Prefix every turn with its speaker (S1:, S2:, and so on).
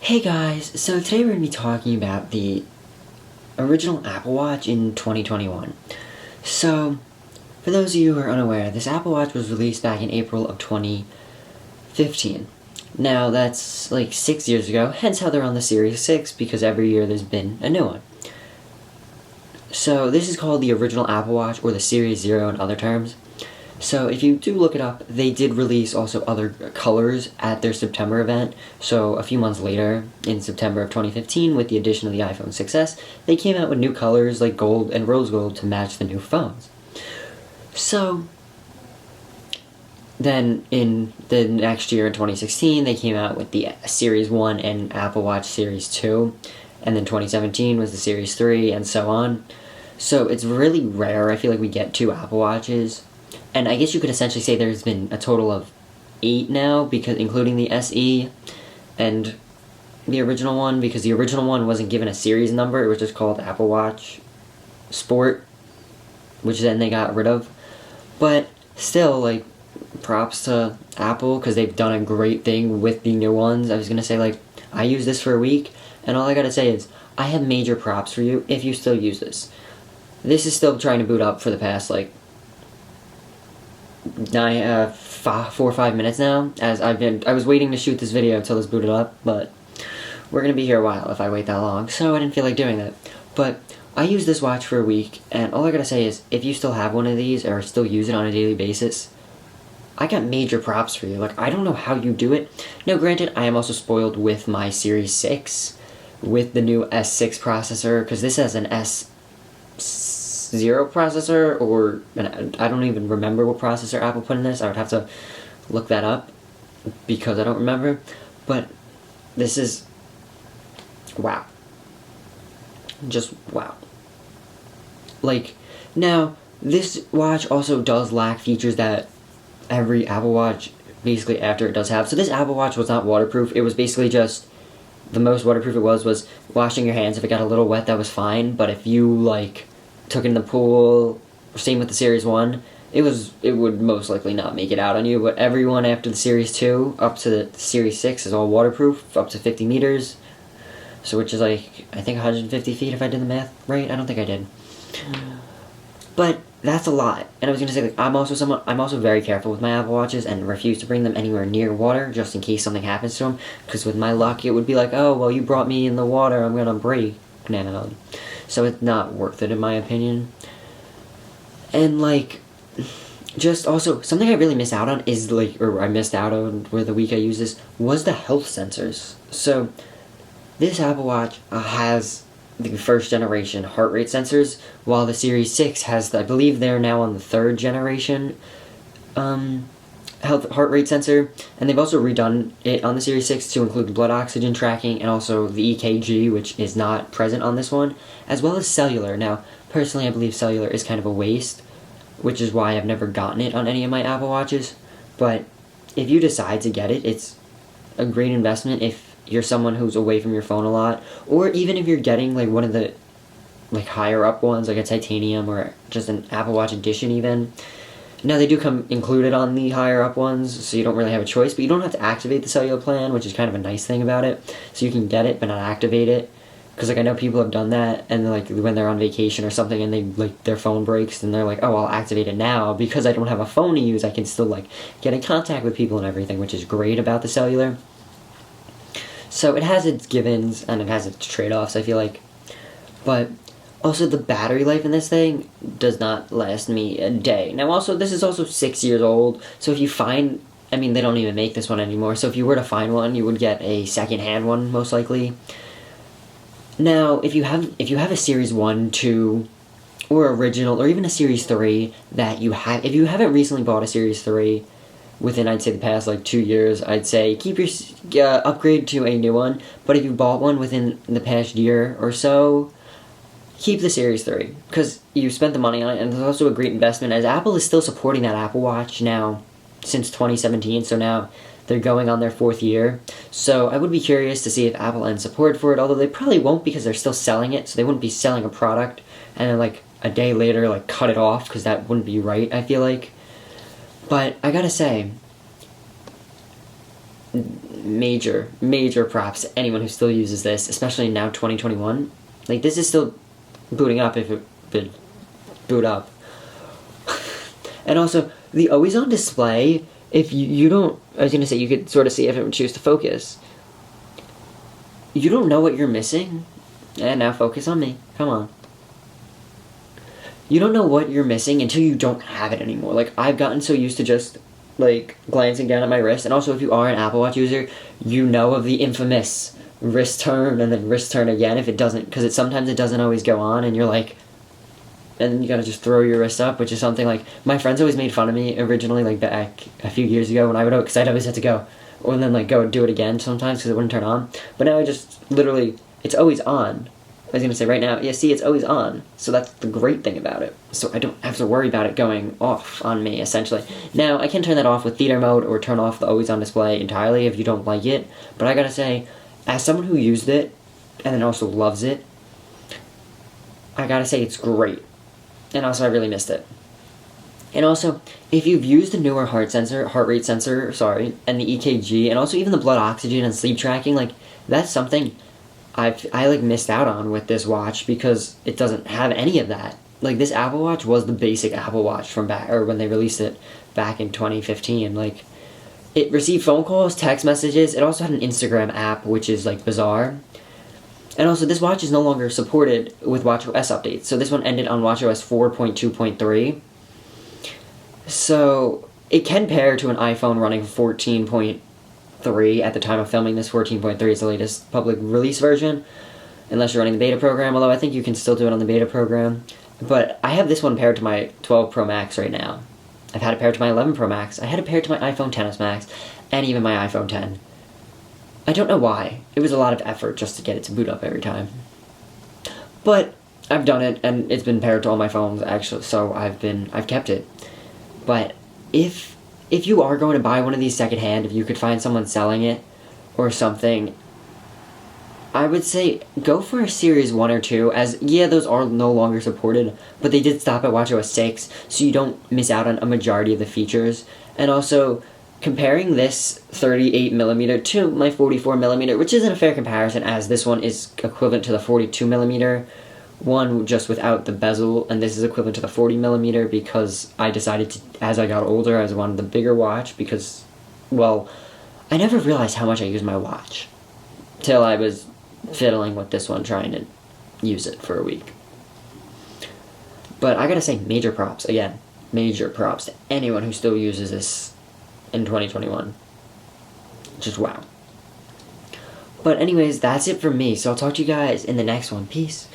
S1: Hey guys, so today we're going to be talking about the original Apple Watch in 2021. So, for those of you who are unaware, this Apple Watch was released back in April of 2015. Now, that's like 6 years ago, hence how they're on the Series 6, because every year there's been a new one. So, this is called the original Apple Watch, or the Series 0 in other terms. So if you do look it up, they did release also other colors at their September event. So a few months later, in September of 2015, with the addition of the iPhone 6s, they came out with new colors like gold and rose gold to match the new phones. So then in the next year, in 2016, they came out with the Series 1 and Apple Watch Series 2. And then 2017 was the Series 3 and so on. So it's really rare, I feel like we get two Apple Watches. And I guess you could essentially say there's been a total of 8 now, because including the SE and the original one, because the original one wasn't given a series number, it was just called Apple Watch Sport, which then they got rid of. But still, like, props to Apple, because they've done a great thing with the new ones. I was going to say, like, I used this for a week, and all I got to say is, I have major props for you if you still use this. This is still trying to boot up for the past, like, 4 or 5 minutes now, as I was waiting to shoot this video until this booted up, but we're gonna be here a while if I wait that long, so I didn't feel like doing that. But I used this watch for a week, and all I gotta say is, if you still have one of these, or still use it on a daily basis, I got major props for you. Like, I don't know how you do it. Now, granted, I am also spoiled with my Series 6, with the new S6 processor, because this has an S0 processor, or I don't even remember what processor Apple put in this. I would have to look that up because I don't remember. But this is wow. Just wow. Like, now this watch also does lack features that every Apple Watch basically after it does have. So this Apple Watch was not waterproof. It was basically just the most waterproof it was washing your hands. If it got a little wet, that was fine. But if you like took it in the pool, same with the Series 1, it would most likely not make it out on you. But everyone after the Series 2 up to the Series 6 is all waterproof, up to 50 meters. So which is like, I think 150 feet if I did the math right. I don't think I did. But that's a lot. And I was going to say, like, I'm also very careful with my Apple Watches and refuse to bring them anywhere near water just in case something happens to them. Because with my luck, it would be like, oh, well, you brought me in the water, I'm going to break. No. So it's not worth it in my opinion. And like, just also, something I really miss out on is like, or I missed out on for the week I used this, was the health sensors. So, this Apple Watch has the first generation heart rate sensors, while the Series 6 has, I believe they're now on the 3rd generation heart rate sensor, and they've also redone it on the Series 6 to include blood oxygen tracking and also the EKG, which is not present on this one, as well as cellular. Now, personally, I believe cellular is kind of a waste, which is why I've never gotten it on any of my Apple Watches, but if you decide to get it, it's a great investment if you're someone who's away from your phone a lot, or even if you're getting like one of the like higher up ones, like a titanium or just an Apple Watch edition even. Now, they do come included on the higher up ones, so you don't really have a choice, but you don't have to activate the cellular plan, which is kind of a nice thing about it. So you can get it, but not activate it. Because, like, I know people have done that, and, like, when they're on vacation or something, and they, like, their phone breaks, and they're like, oh, I'll activate it now. Because I don't have a phone to use, I can still, like, get in contact with people and everything, which is great about the cellular. So it has its givens, and it has its trade-offs, I feel like. But also, the battery life in this thing does not last me a day. Now, also, this is also 6 years old, so if you find, I mean, they don't even make this one anymore, so if you were to find one, you would get a second-hand one, most likely. Now, if you have a Series 1, 2, or original, or even a Series 3 that you have, if you haven't recently bought a Series 3 within, I'd say, the past, like, 2 years, I'd say keep your, upgrade to a new one, but if you bought one within the past year or so, keep the Series 3, because you spent the money on it, and it's also a great investment, as Apple is still supporting that Apple Watch now since 2017, so now they're going on their 4th year. So I would be curious to see if Apple ends support for it, although they probably won't because they're still selling it, so they wouldn't be selling a product and then, like, a day later, like, cut it off, because that wouldn't be right, I feel like. But I gotta say, major, major props to anyone who still uses this, especially now 2021. Like, this is still booting up if it would boot up. And also, the always on display, if you don't, I was going to say you could sort of see if it would choose to focus. You don't know what you're missing. And now focus on me. Come on. You don't know what you're missing until you don't have it anymore. Like, I've gotten so used to just, like, glancing down at my wrist. And also, if you are an Apple Watch user, you know of the infamous wrist turn and then wrist turn again if it doesn't, because sometimes it doesn't always go on, and you're like, and then you gotta just throw your wrist up, which is something, like, my friends always made fun of me originally, like, back a few years ago when I would, because I'd always have to go, or then, like, go do it again sometimes because it wouldn't turn on. But now I just, literally, it's always on. I was gonna say right now, yeah, see, it's always on. So that's the great thing about it. So I don't have to worry about it going off on me, essentially. Now, I can turn that off with theater mode or turn off the always on display entirely if you don't like it. But I gotta say, as someone who used it, and then also loves it, I gotta say it's great. And also, I really missed it. And also, if you've used the newer heart rate sensor, and the EKG, and also even the blood oxygen and sleep tracking, like, that's something I missed out on with this watch because it doesn't have any of that. Like, this Apple Watch was the basic Apple Watch from back, or when they released it back in 2015. Like, it received phone calls, text messages. It also had an Instagram app, which is, like, bizarre. And also, this watch is no longer supported with watchOS updates. So this one ended on watchOS 4.2.3. So it can pair to an iPhone running 14.3 at the time of filming this. 14.3 is the latest public release version, unless you're running the beta program, although I think you can still do it on the beta program. But I have this one paired to my 12 Pro Max right now. I've had it paired to my 11 Pro Max. I had it paired to my iPhone XS Max, and even my iPhone X. I don't know why. It was a lot of effort just to get it to boot up every time. But I've done it, and it's been paired to all my phones, actually, so I've kept it. But if you are going to buy one of these secondhand, if you could find someone selling it or something, I would say go for a Series 1 or 2, as, yeah, those are no longer supported, but they did stop at watchOS 6, so you don't miss out on a majority of the features. And also, comparing this 38mm to my 44mm, which isn't a fair comparison, as this one is equivalent to the 42mm one, just without the bezel, and this is equivalent to the 40mm because I decided to, as I got older, I wanted the bigger watch because, well, I never realized how much I use my watch till I was fiddling with this one, trying to use it for a week. But I gotta say, major props, again, major props to anyone who still uses this in 2021. Just wow. But anyways, that's it for me, so I'll talk to you guys in the next one. Peace.